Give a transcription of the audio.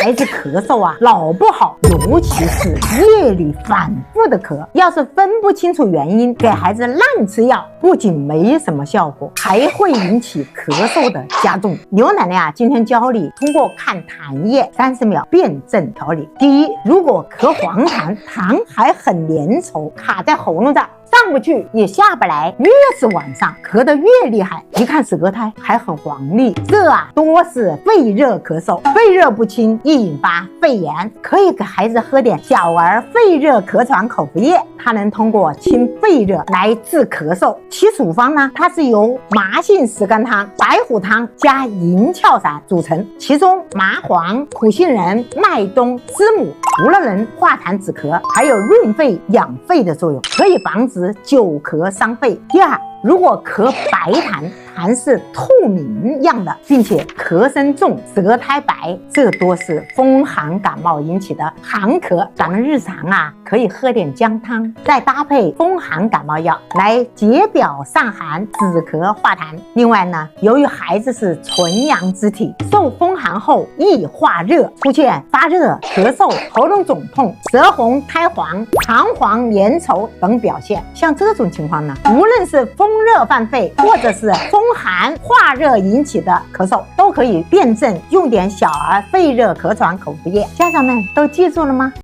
孩子咳嗽啊，老不好，尤其是夜里反复的咳，要是分不清楚原因，给孩子乱吃药，不仅没什么效果，还会引起咳嗽的加重。牛奶奶啊，今天教你通过看痰液30秒辩证调理。第一，如果咳黄痰，痰还很粘稠，卡在喉咙上，上不去也下不来，越是晚上咳得越厉害，一看是隔胎还很黄腻，这啊多是肺热咳嗽，肺热不清易引发肺炎，可以给孩子喝点小儿肺热咳喘口服液，它能通过清肺热来治咳嗽。其处方呢，它是由麻杏石甘汤、白虎汤加银翘散组成，其中麻黄、苦杏仁、麦冬、知母除了能化痰止咳，还有润肺养肺的作用，可以防止久咳伤肺。第二，如果咳白痰，痰是透明样的，并且咳声重、舌苔白，这多是风寒感冒引起的寒咳。咱们日常啊，可以喝点姜汤，再搭配风寒感冒药来解表散寒、止咳化痰。另外呢，由于孩子是纯阳之体，受风寒后易化热，出现发热、咳嗽、喉咙肿痛、舌红、苔黄、痰黄粘稠等表现。像这种情况呢，无论是风热犯肺，或者是风寒化热引起的咳嗽，都可以辩证用点小儿肺热咳喘口服液。家长们都记住了吗？